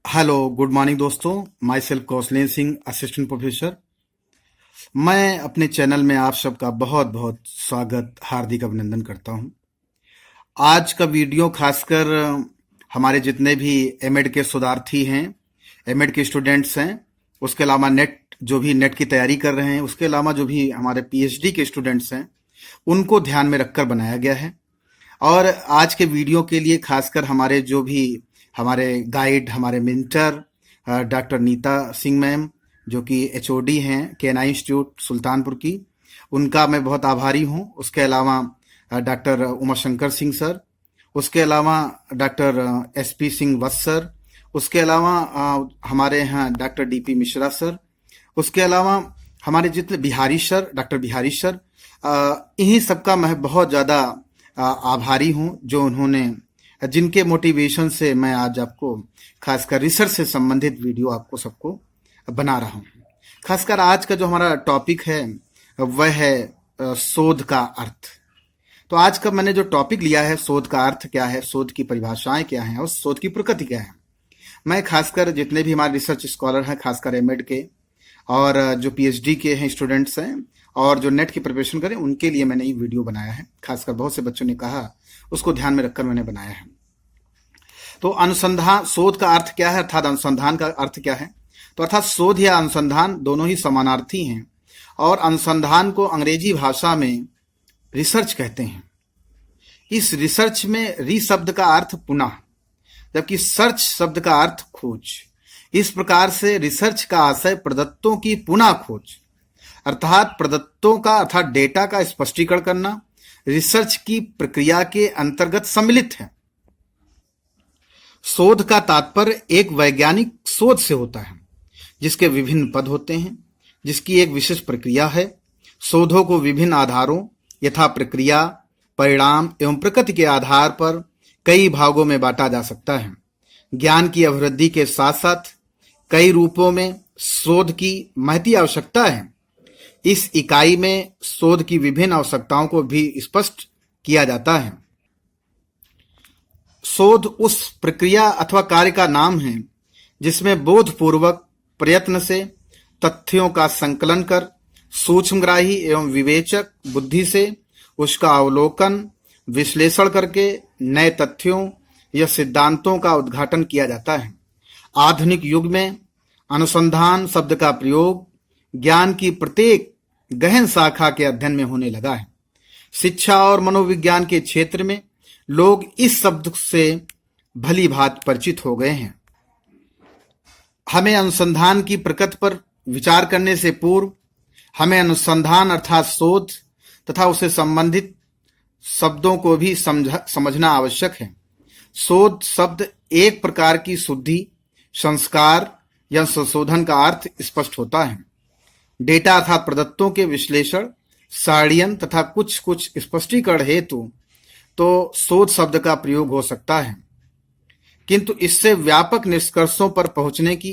Hello good morning दोस्तों। Myself Kaushalendra Singh, assistant professor. मैं अपने चैनल में आप सबका बहुत बहुत स्वागत, हार्दिक अभिनंदन करता हूं। आज का वीडियो खासकर हमारे जितने भी एमएड के शोधार्थी हैं, एमएड के स्टूडेंट्स हैं, उसके अलावा जो भी नेट की तैयारी कर रहे हैं, उसके अलावा जो भी हमारे पीएचडी के स्टूडेंट्स हैं, उनको ध्यान में रखकर बनाया गया है। और आज के वीडियो के लिए खासकर हमारे गाइड, हमारे mentor doctor Neeta Singh ma'am, जो कि एचओडी हैं केएनआई इंस्टीट्यूट सुल्तानपुर की, उनका मैं बहुत आभारी हूं। उसके अलावा डॉक्टर उमाशंकर सिंह सर, उसके अलावा डॉक्टर एसपी सिंह वत्स सर, उसके अलावा हमारे यहाँ डॉक्टर डीपी मिश्रा सर, उसके अलावा हमारे जितने Bihari sir, doctor Bihari sir, इन्हीं सबका मैं बहुत ज़्यादा आभारी हूं, जिनके मोटिवेशन से मैं आज आपको खासकर रिसर्च से संबंधित वीडियो आपको सबको बना रहा हूं। खासकर आज का जो हमारा टॉपिक है वह है शोध का अर्थ। तो आज का मैंने जो टॉपिक लिया है, शोध का अर्थ क्या है, शोध की परिभाषाएं क्या हैं और शोध की प्रकृति क्या है। मैं खासकर जितने भी हमारे रिसर्च स्कॉलर हैं, खासकर एमएड के और जो पीएचडी के हैं स्टूडेंट्स हैं और जो नेट की प्रिपरेशन करें, उनके लिए मैंने ये वीडियो बनाया है। खासकर बहुत से बच्चों ने कहा, उसको ध्यान में रखकर मैंने बनाया है। तो अनुसंधान, शोध का अर्थ क्या है, अर्थात अनुसंधान का अर्थ क्या है। तो अर्थात शोध या अनुसंधान दोनों ही समानार्थी हैं और अनुसंधान को अंग्रेजी भाषा में रिसर्च कहते हैं। इस रिसर्च में री शब्द का अर्थ पुनः, जबकि सर्च शब्द का अर्थ खोज। इस प्रकार से रिसर्च का आशय प्रदत्तों की पुनः खोज, अर्थात प्रदत्तों का अर्थात डेटा का स्पष्टीकरण करना रिसर्च की प्रक्रिया के अंतर्गत सम्मिलित है। शोध का तात्पर्य एक वैज्ञानिक शोध से होता है, जिसके विभिन्न पद होते हैं, जिसकी एक विशेष प्रक्रिया है। शोधों को विभिन्न आधारों यथा प्रक्रिया, परिणाम एवं प्रकृति के आधार पर कई भागों में बांटा जा सकता है। ज्ञान की अभिवृद्धि के साथ साथ कई रूपों में शोध की महती आवश्यकता है। इस इकाई में शोध की विभिन्न आवश्यकताओं को भी स्पष्ट किया जाता है। शोध उस प्रक्रिया अथवा कार्य का नाम है जिसमें बोधपूर्वक प्रयत्न से तथ्यों का संकलन कर सूक्ष्मग्राही एवं विवेचक बुद्धि से उसका अवलोकन विश्लेषण करके नए तथ्यों या सिद्धांतों का उद्घाटन किया जाता है। आधुनिक युग में अनुसंधान शब्द का प्रयोग ज्ञान की प्रत्येक गहन शाखा के अध्ययन में होने लगा है। शिक्षा और मनोविज्ञान के क्षेत्र में लोग इस शब्द से भली भांति परिचित हो गए हैं। हमें अनुसंधान की प्रकृति पर विचार करने से पूर्व हमें अनुसंधान अर्थात शोध तथा उससे संबंधित शब्दों को भी समझना आवश्यक है। शोध शब्द एक प्रकार की शुद्धि, संस्कार या संशोधन का अर्थ स्पष्ट होता है। डेटा अर्थात प्रदत्तों के विश्लेषण, साड़ियन तथा कुछ कुछ स्पष्टीकरण हेतु तो शोध शब्द का प्रयोग हो सकता है, किंतु इससे व्यापक निष्कर्षों पर पहुंचने की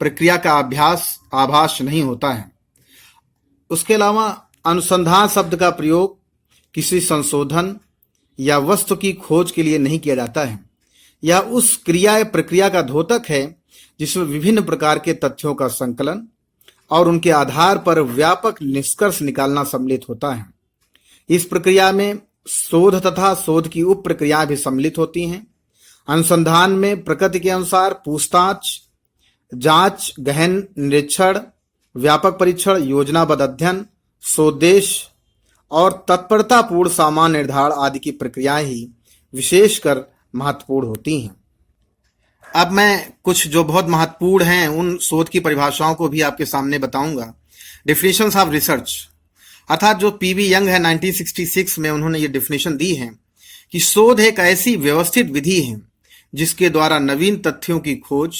प्रक्रिया का आभास नहीं होता है। उसके अलावा अनुसंधान शब्द का प्रयोग किसी संशोधन या वस्तु की खोज के लिए नहीं किया जाता है। यह उस क्रिया या प्रक्रिया का द्योतक है जिसमें विभिन्न प्रकार के तथ्यों का संकलन और उनके आधार पर व्यापक निष्कर्ष निकालना सम्मिलित होता है। इस प्रक्रिया में शोध तथा शोध की उप प्रक्रियाएं भी सम्मिलित होती हैं। अनुसंधान में प्रकृति के अनुसार पूछताछ, जांच, गहन निरीक्षण, व्यापक परीक्षण, योजनाबद्ध अध्ययन, शोधोद्देश्य और तत्परतापूर्ण सामान्य निर्धारण आदि की प्रक्रियाएं ही विशेषकर महत्वपूर्ण होती हैं। अब मैं कुछ जो बहुत महत्वपूर्ण हैं उन शोध की परिभाषाओं को भी आपके सामने बताऊंगा। डेफिनेशंस ऑफ रिसर्च, अर्थात जो पीवी यंग है 1966 में उन्होंने ये डेफिनेशन दी है कि शोध एक ऐसी व्यवस्थित विधि है जिसके द्वारा नवीन तथ्यों की खोज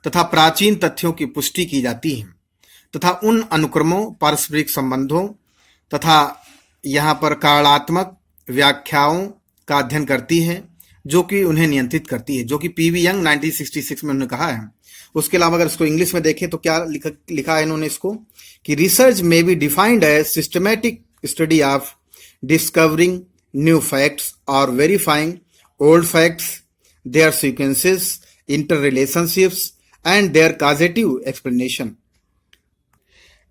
तथा प्राचीन तथ्यों की पुष्टि की जाती है तथा उन अनुक्रमों, पारस्परिक संबंधों तथा यहाँ पर कारणात्मक व्याख्याओं का अध्ययन करती है जो कि उन्हें नियंत्रित करती है, जो कि पीवी यंग 1966 में उन्होंने कहा है। उसके अलावा अगर इसको इंग्लिश में देखें तो क्या लिखा है इन्होंने इसको कि research may be defined as systematic study of discovering new facts और verifying old facts, their sequences interrelationships and their causative explanation.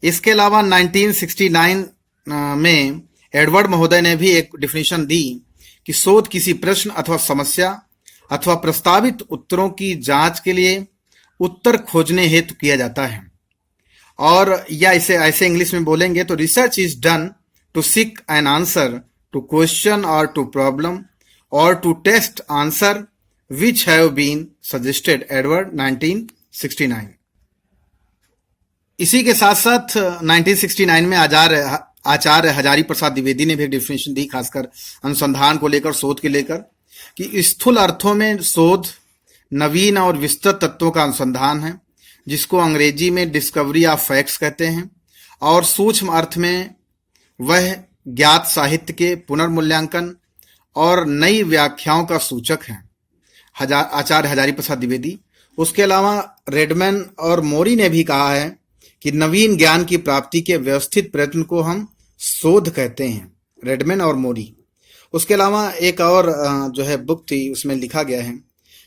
इसके अलावा 1969 में एडवर्ड महोदय ने भी एक डिफिनेशन दी कि शोध किसी प्रश्न अथवा समस्या अथवा प्रस्तावित उत्तरों की जांच के लिए उत्तर खोजने हेतु किया जाता है, और या इसे ऐसे इंग्लिश में बोलेंगे तो research is done to seek an answer to question और टू प्रॉब्लम और to test answer which have been suggested. Edward 1969. इसी के साथ साथ 1969 में आचार्य हजारी प्रसाद द्विवेदी ने भी एक डिफिनेशन दी, खासकर अनुसंधान को लेकर, शोध के लेकर, कि स्थूल अर्थों में शोध नवीन और विस्तृत तत्वों का अनुसंधान है, जिसको अंग्रेजी में डिस्कवरी ऑफ फैक्ट्स कहते हैं, और सूक्ष्म अर्थ में वह ज्ञात साहित्य के पुनर्मूल्यांकन और नई व्याख्याओं का सूचक है. आचार्य हजारी प्रसाद द्विवेदी. उसके अलावा रेडमैन और मोरी ने भी कहा है कि नवीन ज्ञान की प्राप्ति के व्यवस्थित प्रयत्न को हम शोध कहते हैं. रेडमैन और मोरी. उसके अलावा एक और जो है बुक थी, उसमें लिखा गया है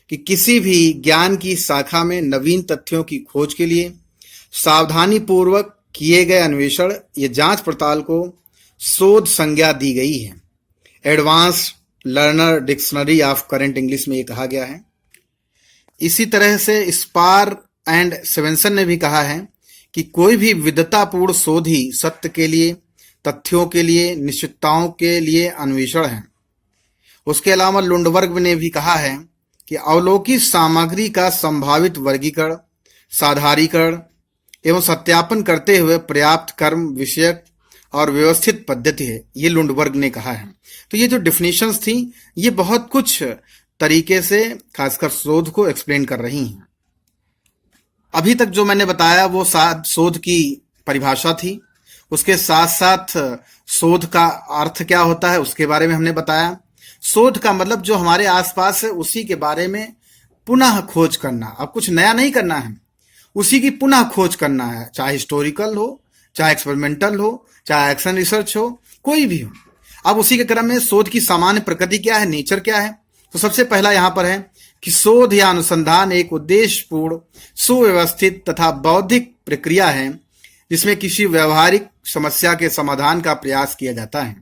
कि किसी भी ज्ञान की शाखा में नवीन तथ्यों की खोज के लिए सावधानी पूर्वक किए गए अन्वेषण या जांच पड़ताल को शोध संज्ञा दी गई है. Advance learner dictionary of current English में ये कहा गया है. इसी तरह से स्पार एंड स्वेंसन ने भी कहा है कि कोई भी विद्वतापूर्ण शोध ही सत्य के लिए, तथ्यों के लिए, निश्चितताओं के लिए अन्वेषण है. उसके अलावा लुंडबर्ग ने भी कहा है कि अवलोकित सामग्री का संभावित वर्गीकरण, साधारीकरण एवं सत्यापन करते हुए पर्याप्त कर्म विषयक और व्यवस्थित पद्धति है. ये लुंडबर्ग ने कहा है. तो ये जो डिफिनेशंस थी, ये बहुत कुछ तरीके से खासकर शोध को एक्सप्लेन कर रही हैं. अभी तक जो मैंने बताया वो शोध की परिभाषा थी. उसके साथ साथ शोध का अर्थ क्या होता है उसके बारे में हमने बताया. शोध का मतलब जो हमारे आसपास है उसी के बारे में पुनः खोज करना. अब कुछ नया नहीं करना है, उसी की पुनः खोज करना है, चाहे हिस्टोरिकल हो, चाहे एक्सपेरिमेंटल हो, चाहे एक्शन रिसर्च हो, कोई भी हो. अब उसी के क्रम में शोध की सामान्य प्रकृति क्या है, नेचर क्या है. तो सबसे पहला यहां पर है कि शोध या अनुसंधान एक उद्देश्यपूर्ण, सुव्यवस्थित तथा बौद्धिक प्रक्रिया है जिसमें किसी व्यवहारिक समस्या के समाधान का प्रयास किया जाता है.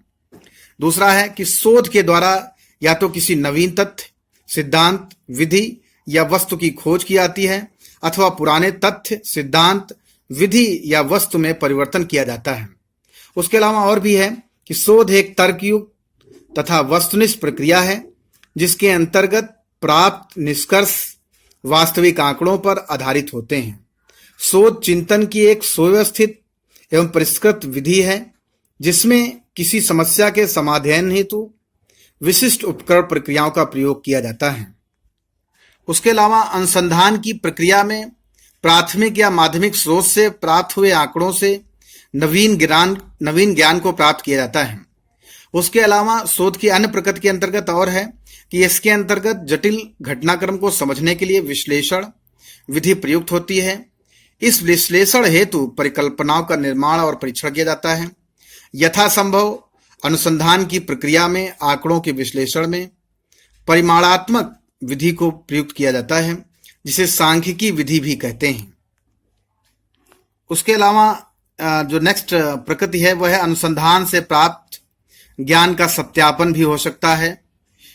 दूसरा है कि शोध के द्वारा या तो किसी नवीन तथ्य, सिद्धांत, विधि या वस्तु की खोज की जाती है अथवा पुराने तथ्य, सिद्धांत, विधि या वस्तु में परिवर्तन किया जाता है. उसके अलावा और भी है कि शोध एक तर्कयुक्त तथा वस्तुनिष्ठ प्रक्रिया है जिसके अंतर्गत प्राप्त निष्कर्ष वास्तविक आंकड़ों पर आधारित होते हैं. शोध चिंतन की एक सुव्यवस्थित एवं परिष्कृत विधि है जिसमें किसी समस्या के समाधान हेतु विशिष्ट उपकरण प्रक्रियाओं का प्रयोग किया जाता है. उसके अलावा अनुसंधान की प्रक्रिया में प्राथमिक या माध्यमिक स्रोत से प्राप्त हुए आंकड़ों से नवीन ज्ञान को प्राप्त किया जाता है. उसके अलावा शोध की अन्य प्रकृति के अंतर्गत और है कि इसके अंतर्गत जटिल घटनाक्रम को समझने के लिए विश्लेषण विधि प्रयुक्त होती है. इस विश्लेषण हेतु परिकल्पनाओं का निर्माण और परीक्षण किया जाता है. यथासंभव अनुसंधान की प्रक्रिया में आंकड़ों के विश्लेषण में परिमाणात्मक विधि को प्रयुक्त किया जाता है जिसे सांख्यिकी विधि भी कहते हैं. उसके अलावा जो नेक्स्ट प्रकृति है वह है अनुसंधान से प्राप्त ज्ञान का सत्यापन भी हो सकता है,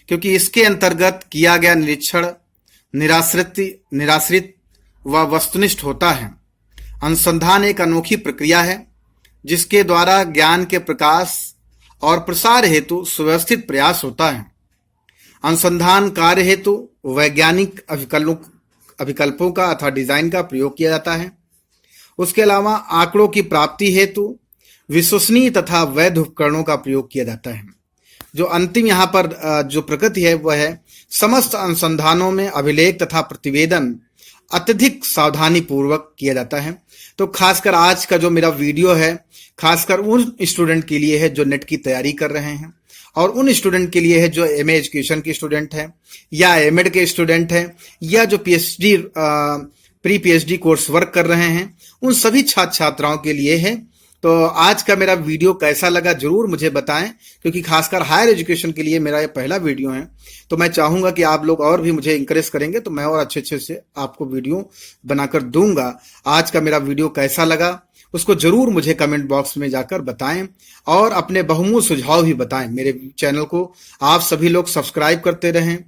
क्योंकि इसके अंतर्गत किया गया निरीक्षण निराश्रित व वस्तुनिष्ठ होता है. अनुसंधान एक अनोखी प्रक्रिया है जिसके द्वारा ज्ञान के प्रकाश और प्रसार हेतु सुव्यवस्थित प्रयास होता है. अनुसंधान कार्य हेतु वैज्ञानिक अभिकल्पों का अथवा डिजाइन का प्रयोग किया जाता है. उसके अलावा आंकड़ों की प्राप्ति हेतु विश्वसनीय तथा वैध उपकरणों का प्रयोग किया जाता है. जो अंतिम यहाँ पर जो प्रकृति है वह है समस्त अनुसंधानों में अभिलेख तथा प्रतिवेदन अत्यधिक सावधानी पूर्वक किया जाता है. तो खासकर आज का जो मेरा वीडियो है खासकर उन स्टूडेंट के लिए है जो नेट की तैयारी कर रहे हैं, और उन स्टूडेंट के लिए है जो एमए एजुकेशन के स्टूडेंट हैं या एमएड के स्टूडेंट हैं या जो प्री पीएचडी कोर्स वर्क कर रहे हैं. उन सभी छात्र छात्राओं के लिए है तो आज का मेरा वीडियो कैसा लगा जरूर मुझे बताएं, क्योंकि खासकर हायर एजुकेशन के लिए मेरा ये पहला वीडियो है। तो मैं चाहूंगा कि आप लोग और भी मुझे इंकरेज करेंगे तो मैं और अच्छे से आपको वीडियो बनाकर दूंगा। आज का मेरा वीडियो कैसा लगा उसको जरूर मुझे कमेंट बॉक्स में जाकर बताएं और अपने बहुमूल्य सुझाव भी बताएं। मेरे चैनल को आप सभी लोग सब्सक्राइब करते रहें,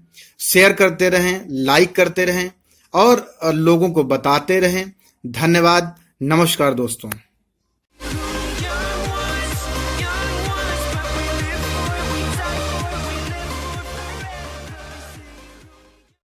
शेयर करते रहें, लाइक करते रहें और लोगों को बताते रहें। धन्यवाद। नमस्कार दोस्तों।